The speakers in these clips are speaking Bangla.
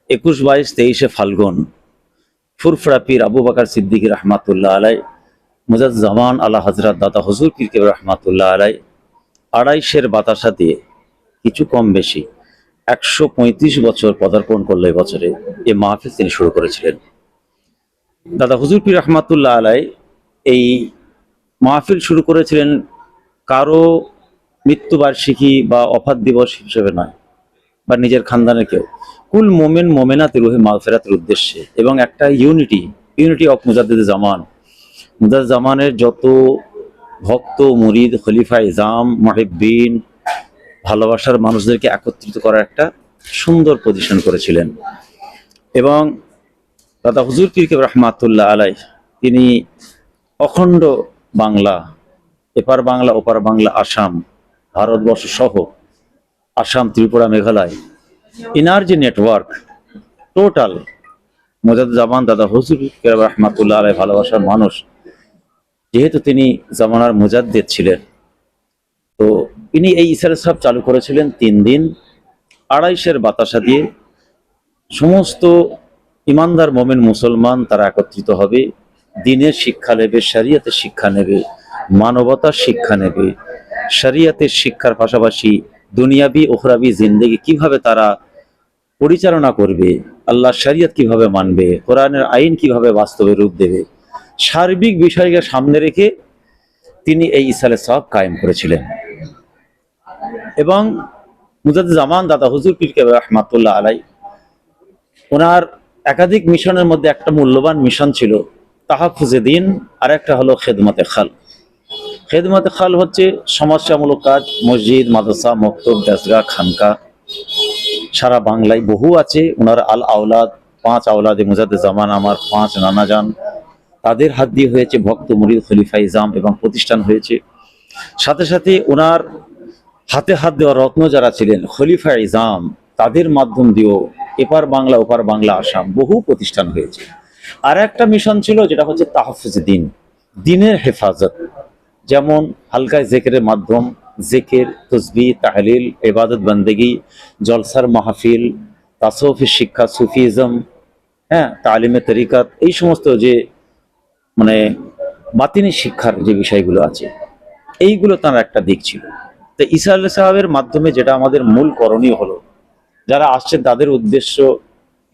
21, 22, 23 ফাল্গুন ফুরফুরা পীর আবু বকর সিদ্দিকী রহমাতুল্লাহ আলাই, মুজাজ্জামান আলা হযরত দাদা হুজুর পীর কেবলা রহমাতুল্লাহ আলাই 250-এর বাতাসা দিয়ে কিছু কম বেশি 135 বছর পদার্পণ করলো বছরে এই মাহফিল তিনি শুরু করেছিলেন। দাদা হুজুর পীর রহমাতুল্লাহ আলাই এই মাহফিল শুরু করেছিলেন কারো মৃত্যুবার্ষিকী বা অফাত দিবস হিসেবে নয়, বা নিজের খানদানের কেউ, কুল মোমেন মোমেনাত রুহে মাগফিরাতের উদ্দেশ্যে, এবং একটা ইউনিটি অফ মুজাদ্দিদ জামান, মুজাদ্দিদ জামানের যত ভক্ত মুরিদ খলিফা ইজাম মুহিব্বিন ভালোবাসার মানুষদেরকে একত্রিত করার একটা সুন্দর পজিশন করেছিলেন। এবং দাদা হুজুর পীর কেবলা রহমাতুল্লাহ আলাই তিনি অখণ্ড বাংলা, এপার বাংলা ওপার বাংলা, আসাম, ভারতবর্ষ সহ আসাম, ত্রিপুরা, মেঘালয়, ইনার যে নেটওয়ার্ক টোটাল মুজাদ্দিদ জামান দাদা হুজুর কেবলা রহমাতুল্লাহ আলাই ভালোবাসার মানুষ, যেহেতু তিনি জামানার মুজাদ্দিদ ছিলেন, তো তিনি এই ইসারে সাহেব চালু করেছিলেন 3 দিন 250-এর বাতাসা দিয়ে সমস্ত ইমানদার মোমেন মুসলমান তারা একত্রিত হবে, দিনের শিক্ষা নেবে, শরিয়তের শিক্ষা নেবে, মানবতার শিক্ষা নেবে, শরিয়তের শিক্ষার পাশাপাশি দুনিয়াবি উখরাবি জিন্দেগি কিভাবে তারা পরিচালনা করবে, আল্লাহ শরিয়ত কিভাবে মানবে, কোরআনের আইন কিভাবে বাস্তবে রূপ দেবে, সার্বিক বিষয়কে সামনে রেখে তিনি এই ইসালে সাহেব কায়েম করেছিলেন। এবং মুজাদ্দিদ জামান দাদা হুজুর পীর কেবলা রহমাতুল্লাহ আলাই ওনার একাধিক মিশনের মধ্যে একটা মূল্যবান মিশন ছিল তাহাফুজে দিন, আর একটা হলো খেদমতে খাল। খেদমতে খাল হচ্ছে সমাজসেবামূলক কাজ, মসজিদ, মাদ্রাসা, মক্তব, দরগাহ, খানকা সারা বাংলায় বহু আছে। ওনার আল আওলাদ 5 আওলাদে মুজাদ্দিদ জামান, আমার 5 নানা যান, তাদের হাত দিয়ে হয়েছে ভক্ত মুরিদ খলিফা ইজাম এবং প্রতিষ্ঠান হয়েছে। সাথে সাথে ওনার হাতে হাত দেওয়া রত্ন যারা ছিলেন খলিফা ইজাম, তাদের মাধ্যম দিয়েও এপার বাংলা ওপার বাংলা আসাম বহু প্রতিষ্ঠান হয়েছে। আর একটা মিশন ছিল যেটা হচ্ছে তাহফুজ দিন, দিনের হেফাজত, যেমন হালকা জেকেরের মাধ্যম, জেকের, তসবিহ, তাহলিল, ইবাদত বন্দেগী, জলসার মাহফিল, তাসাউফের শিক্ষা, সুফিজম, তালিমে তরিকাত, এই সমস্ত যে মানে বাতিনি শিক্ষার যে বিষয়গুলো আছে, এইগুলো তার একটা দিক ছিল। তো ঈসা আলাইহিস সালামের মাধ্যমে যেটা আমাদের মূল করণীয় হলো, যারা আসছেন তাদের উদ্দেশ্য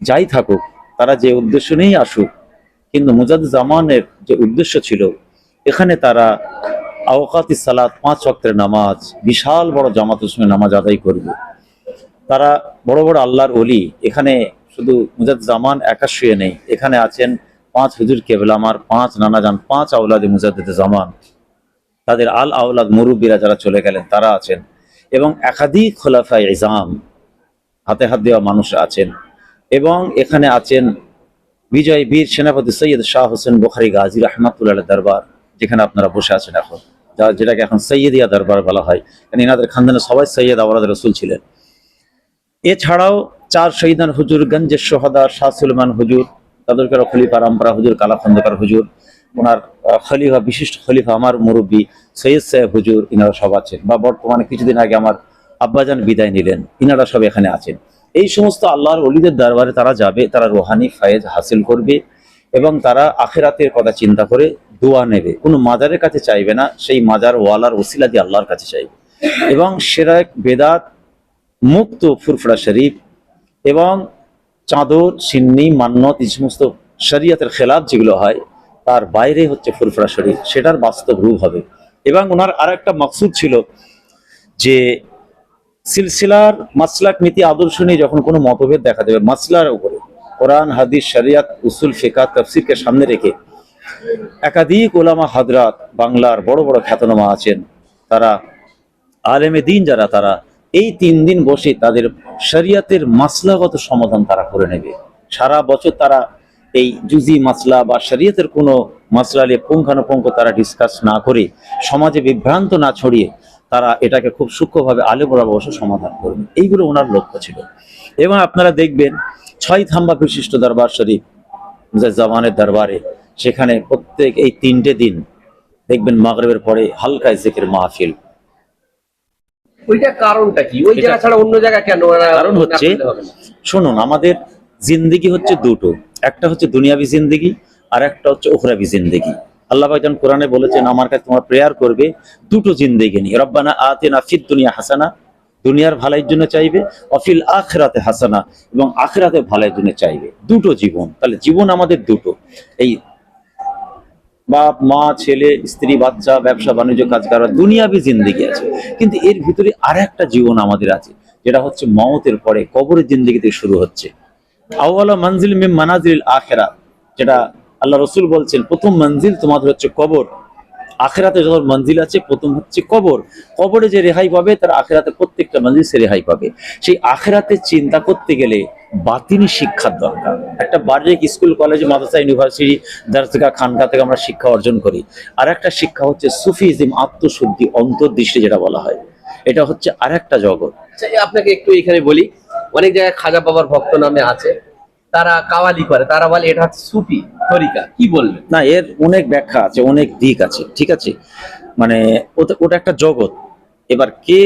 যাই থাকুক, তারা যে উদ্দেশ্য নিয়েই আসুক, কিন্তু মুজাদ্দিদ জামানের যে উদ্দেশ্য ছিল এখানে তারা আওকাতিস সালাত 5 ওয়াক্তের নামাজ, বিশাল বড় জামাতের সঙ্গে নামাজ আদায় করবে। তারা বড় বড় আল্লাহর ওলি, এখানে শুধু মুজাদ্দিদ জামান একা শুয়ে নেই, এখানে আছেন 5 হুজুর কেবলা আমার, 5 নানা যান, 5 আওলাদে মুজাদ্দিদ জামান, তাদের আল আওলাদ মুরব্বীরা যারা চলে গেলেন তারা আছেন, এবং একাধিক খোলাফায়ে ইজাম হাতে হাত দেওয়া মানুষ আছেন। এবং এখানে আছেন বিজয় বীর সেনাপতি সৈয়দ শাহ হোসেন বুখারী গাজী রহমাতুল্লাহ দরবার, যেখানে আপনারা বসে আছেন এখন, যেটাকে এখন সৈয়দিয়া দরবার বলা হয়, কারণ এনাদের খানদানে সবাই সৈয়দ আওলাদ রসুল ছিলেন। এছাড়াও 4 শহীদান হুজুর, গঞ্জের সোহাদা শাহ সুলেমান হুজুর, তাদেরকে খলিফা রামপারা হুজুর, কালা খন্দকার হুজুর, ওনার খলিফা, বিশিষ্ট খলিফা আমার মুরব্বী সৈয়দ সাহেব হুজুর, ইনারা সব আছেন। বা বর্তমানে কিছুদিন আগে আমার আব্বাজান বিদায় নিলেন, ইনারা সব এখানে আছেন। এই সমস্ত আল্লাহর ওলিদের দরবারে তারা যাবে, তারা রুহানি ফায়েজ হাসিল করবে, এবং তারা আখিরাতের কথা চিন্তা করে দোয়া নেবে। কোনো মাজারের কাছে চাইবে না, সেই মাজার ওয়ালার ওসিলা দিয়ে আল্লাহর কাছে চাইবে। এবং শিরক, বেদাত মুক্ত ফুরফুরা শরীফ এবং চাদর, সিন্নি, মান্নত, এই সমস্ত শরিয়তের খেলাফ যেগুলো হয় তার বাইরে হচ্ছে ফুরফুরা শরীফ, সেটার বাস্তব রূপ হবে। এবং ওনার আর একটা মাকসুদ ছিল যে সিলসিলার মাসলাক, নীতি, আদর্শ নিয়ে যখন কোনো মতভেদ দেখা দেবে, মাসলার উপরে কোরআন, হাদিস, শরিয়ত, উসুল, ফিকহ, তাফসীরকে সামনে রেখে একাধিক ওলামা হাজরাত, বাংলার বড় বড় খ্যাতনামা আছেন, তারা আলেমে দিন যারা, তারা এই 3 দিন বসে তাদের শরিয়তের মাসলাগত সমাধান তারা করে নেবে। সারা বছর তারা এই জুজি মাসলা বা শরিয়তের কোনো মাসলা নিয়ে পুঙ্খানুপুঙ্খ তারা ডিসকাস না করে, সমাজে বিভ্রান্ত না ছড়িয়ে, তারা এটাকে খুব সূক্ষ্মভাবে আলেমরা বসে সমাধান করবে। এইগুলো ওনার লক্ষ্য ছিল। এবং আপনারা দেখবেন 6 থাম্বা বিশিষ্ট দরবার শরীফ মুজাদ্দিদ জামানের দরবারে, সেখানে প্রত্যেক এই 3টে দিন দেখবেন মাগরিবের পরে হালকা জিকির মাহফিল। ওইটা কারণটা কি? ওই জায়গা ছাড়া অন্য জায়গা কেন? কারণ হচ্ছে, শুনুন, আমাদের জিন্দেগি হচ্ছে দুটো, একটা হচ্ছে দুনিয়াবি জিন্দেগি, আর একটা হচ্ছে উখরাবি জিন্দেগি। আল্লাহ পাক যখন কোরআনে বলেছেন আমার কাছে তোমরা প্রেয়ার করবে দুটো জিন্দেগি নিয়ে, রব্বানা আতিনা ফিদ দুনিয়া হাসানা, দুনিয়ার ভালোর জন্য চাইবে, অফিল আখিরাতে হাসানা, এবং আখিরাতে ভালোর জন্য চাইবে। দুটো জীবন, তাহলে জীবন আমাদের দুটো, এই বাপ মা ছেলে স্ত্রী বাচ্চা ব্যবসা বাণিজ্য কাজ করা দুনিয়াবি জিন্দেগি আছে, কিন্তু এর ভিতরে আর একটা জীবন আমাদের আছে, যেটা হচ্ছে মওতের পরে কবরের জিন্দেগি থেকে শুরু হচ্ছে। আউয়ালা মঞ্জিল মিন মানাজিল আখিরা, যেটা আল্লাহ রসুল বলছেন প্রথম মঞ্জিল তোমাদের হচ্ছে কবর। আখিরাতে যত মঞ্জিল আছে প্রথম হচ্ছে কবর। কবরে যে রেহাই পাবে তার আখিরাতে প্রত্যেকটা মঞ্জিল সে রেহাই পাবে। সেই আখিরাতে চিন্তা করতে গেলে বাতিনি শিক্ষার দরকার। একটা বাহ্যিক স্কুল কলেজ মাদ্রাসা ইউনিভার্সিটি দারসগাহ খানকা থেকে আমরা শিক্ষা অর্জন করি, আর একটা শিক্ষা হচ্ছে সুফিজম, আত্মশুদ্ধি, অন্তর্দৃষ্টি যেটা বলা হয়, এটা হচ্ছে আর একটা জগৎ। আপনাকে একটু এখানে বলি, অনেক জায়গায় খাজা বাবার ভক্ত নামে আছে, তারা কাওয়ালি করে, তারা বলে এটা হচ্ছে সুফি তরিকা, কি বলবেন? না, এর অনেক ব্যাখ্যা আছে, অনেক দিক আছে, ঠিক আছে, মানে ওটা একটা জগৎ। এবার কে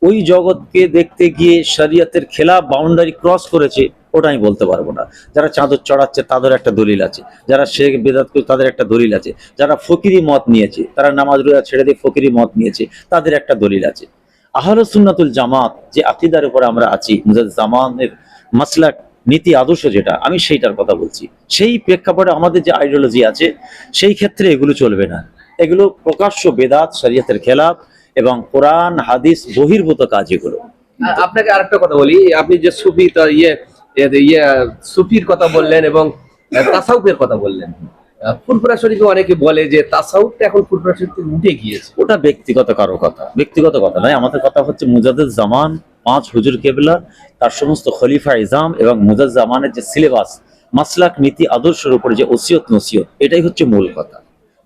ওই জগৎকে দেখতে গিয়ে শরিয়তের খেলাফ বাউন্ডারি ক্রস করেছে ওটা আমি বলতে পারবো না। যারা চাদর চড়াচ্ছে তাদের একটা দলিল আছে, যারা শেখ বেদাত করে তাদের একটা দলিল আছে, যারা ফকিরি মত নিয়েছে, তারা নামাজ রোজা ছেড়ে দিয়ে ফকিরি মত নিয়েছে, তাদের একটা দলিল আছে। আহলুস সুন্নাতুল জামাত যে আকীদার উপরে আমরা আছি, মুজাদ্দিদ জামানের মাসলাক নীতি আদর্শ যেটা, আমি সেইটার কথা বলছি। সেই প্রেক্ষাপটে আমাদের যে আইডিওলজি আছে সেই ক্ষেত্রে এগুলো চলবে না। এগুলো প্রকাশ্য বেদাত, শরীয়তের খেলাফ এবং কোরআন হাদিস বহির্ভূত কাজ এগুলো। আপনাকে আরেকটা কথা বলি, আপনি যে সুফি সুফির কথা বললেন এবং তাসাউফের কথা বললেন, ফুরফুরা শরীফে অনেকে বলে যে তাসাউফটা এখন ফুরফুরা শরীফ থেকে উঠে গিয়েছে। ওটা ব্যক্তিগত কারো কথা, ব্যক্তিগত কথা নয়। আমাদের কথা হচ্ছে মুজাদ্দিদ জামান, পাঁচ হুজুর কেবলা, তার সমস্ত খলিফা ইজাম এবং মুজাদ্দিদ জামানের যে সিলেবাস, মাসলাক নীতি আদর্শের উপরে যে ওসিয়ত নসিয়ত, এটাই হচ্ছে মূল কথা।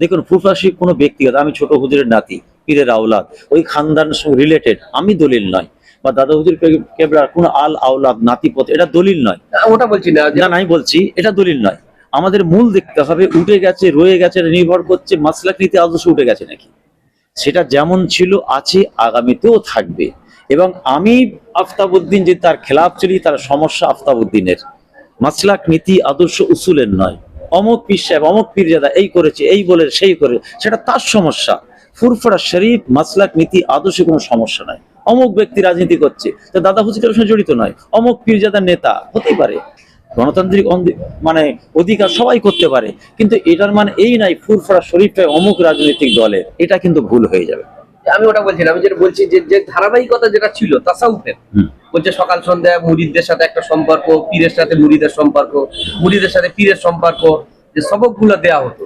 দেখুন ফুরফুরা শরীফ কোনো ব্যক্তিগত, আমি ছোট হুজুরের নাতি, পীরের আওলাদ, ওই খানদানের সঙ্গে রিলেটেড, আমি দলিল নয়, বা দাদা হুজুর কেবলার কোনো আল আওলাদ নাতিপথ, এটা দলিল নয়। ওটা বলছি না, না আমি বলছি এটা দলিল নয়। আমাদের মূল দেখতে হবে উঠে গেছে রয়ে গেছে, নির্ভর করছে মাসলাক নীতি আদর্শ উঠে গেছে নাকি। সেটা যেমন ছিল আছে, আগামীতেও থাকবে। এবং আমি আফতাবউদ্দিন যে তার খেলাফ চলি, তার সমস্যা আফতাবউদ্দিনের, মাসলাক নীতি আদর্শ উসুলের নয়। অমুক পীর সাহেব অমুক পীরজাদা এই করেছে এই বলে সেই করে, সেটা তার সমস্যা। ফুরফুরা শরীফ মাসলাক নীতি আদর্শে কোনো সমস্যা নাই। অমুক ব্যক্তি রাজনীতি করছে, তো দাদা হুজুরের সঙ্গে জড়িত নয়, অমুক পীরজাদার নেতা হতেই পারে, গণতান্ত্রিক মানে অধিকার সবাই করতে পারে, কিন্তু এটার মানে এই নাই ফুরফুরা শরীফটাই অমুক রাজনৈতিক দলের, এটা কিন্তু ভুল হয়ে যাবে। আমি ওটা বলছি না, আমি যেটা বলছি যে ধারাবাহিকতা যেটা ছিল তাসাউফের, বলছে সকাল সন্ধ্যা মুরিদদের সাথে একটা সম্পর্ক, পীরের সাথে মুরিদের সম্পর্ক, মুরিদের সাথে পীরের সম্পর্ক, যে সবকগুলো দেয়া হতো,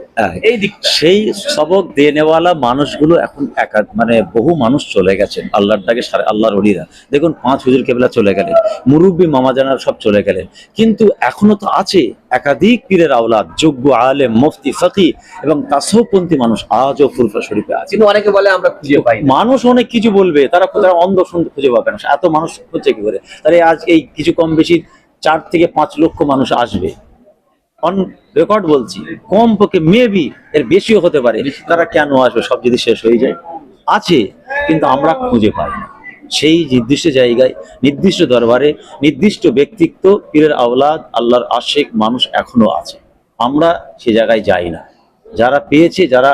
এই দিকটা। সেই সবক দিয়ে নেওয়ালা মানুষগুলো এখন মানে বহু মানুষ চলে গেছেন আল্লাহর ডাকে, আল্লাহর ওলিরা। দেখুন পাঁচ হুজুর কেবলা চলে গেলেন, মুরব্বী মামাজানার সব চলে গেলেন, কিন্তু এখনো তো আছে একাধিক পীরের আওলাদ, যোগ্য আলেম, মুফতি, ফকি এবং তাসাউফপন্থী মানুষ আজও ফুরফুরা শরীফে আছে। কিন্তু অনেকে বলে আমরা খুঁজে পাই না। মানুষ অনেক কিছু বলবে, তারা অন্ধ শুনতে খুঁজে পাবে না, এত মানুষ হচ্ছে কি করে। তাহলে আজ এই কিছু কম বেশি 4 থেকে 5 লক্ষ মানুষ আসবে, অন রেকর্ড বলছি, কম পক্ষে মেবি এর বেশিও হতে পারে। তারা কেন আসবে সব যদি শেষ হয়ে যায়? আছে, কিন্তু আমরা খুঁজে পাই না। সেই নির্দিষ্ট জায়গায়, নির্দিষ্ট দরবারে, নির্দিষ্ট ব্যক্তিত্ব, পীরের আওলাদ, আল্লাহর আশিক মানুষ এখনো আছে, আমরা সে জায়গায় যাই না। যারা পেয়েছে, যারা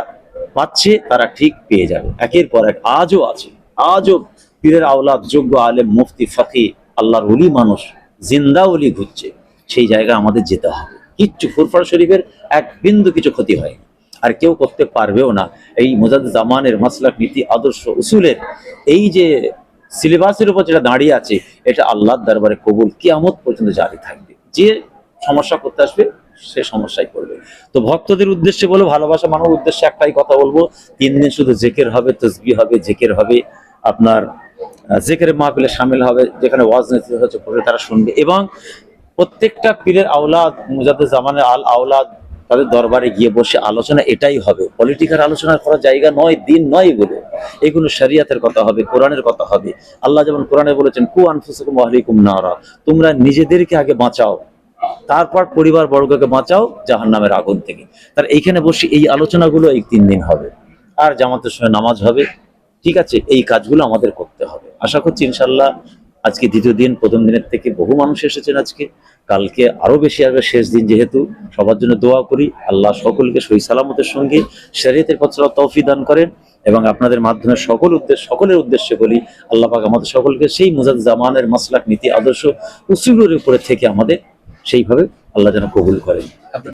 পাচ্ছে, তারা ঠিক পেয়ে যাবে একের পর এক। আজও আছে, আজও পীরের আওলাদ, যোগ্য আলেম, মুফতি, ফকি, আল্লাহর ওলি মানুষ, জিন্দা ওলি ঘুরছে। সেই জায়গায় আমাদের যেতে হবে। কিচ্ছু ফুরফুরা শরীফের এক বিন্দু কিছু ক্ষতি হয়, আর কেউ করতে পারবেও না। এই মুজাদ্দিদ জামানের মাসলাক নীতি আদর্শ উসুলের এই যে সিলেবাসের উপর যেটা দাঁড়িয়ে আছে, এটা আল্লাহর দরবারে কবুল কিয়ামত পর্যন্ত জারি থাকবে। যে সমস্যা করতে আসবে সে সমস্যায় পড়বে। তো ভক্তদের উদ্দেশ্যে বলো, ভালোবাসা মানব উদ্দেশ্যে একটাই কথা বলবো, 3 দিন শুধু জিকির হবে, তাসবিহ হবে, জিকির হবে, আপনার জিকিরের মাহফিলে শামিল হবে, যেখানে ওয়াজ নসিহত হচ্ছে তারা শুনবে। এবং প্রত্যেকটা পীরের আওলাদ, মুজাদ্দিদ জামানের আল আওলাদ, তাদের দরবারে গিয়ে বসে আলোচনা এটাই হবে। পলিটিক্যাল আলোচনা করার জায়গা নয়, দিন নয় এগুলো। এগুলো শরিয়াতের কথা হবে, কোরআনের কথা হবে। আল্লাহ যেমন কোরআনে বলেছেন, কু আনফুসাকুম ওয়া আহলিকুম নারা, তোমরা নিজেদেরকে আগে বাঁচাও, তারপর পরিবার বর্গকে বাঁচাও জাহান্নামের আগুন থেকে। তার এইখানে বসে এই আলোচনাগুলো এই 3 দিন হবে, আর জামাতের সময় নামাজ হবে। ঠিক আছে, এই কাজগুলো আমাদের করতে হবে। আশা করছি ইনশাল্লাহ আজকে দ্বিতীয় দিন, প্রথম দিনের থেকে বহু মানুষ এসেছেন আজকে, কালকে আরো বেশি আসবে, শেষ দিন যেহেতু। সবার জন্য দোয়া করি, আল্লাহ সকলকে সহি সালামতের সঙ্গে শরীয়তের পথ চলার তৌফিক দান করেন। এবং আপনাদের মাধ্যমে সকলের উদ্দেশ্যে বলি, আল্লাহ পাক আমাদের সকলকে সেই মুজাজ্জামানের মাসলাক, নীতি, আদর্শ, উসুলের উপরে থেকে আমাদের সেইভাবে আল্লাহ যেন কবুল করেন।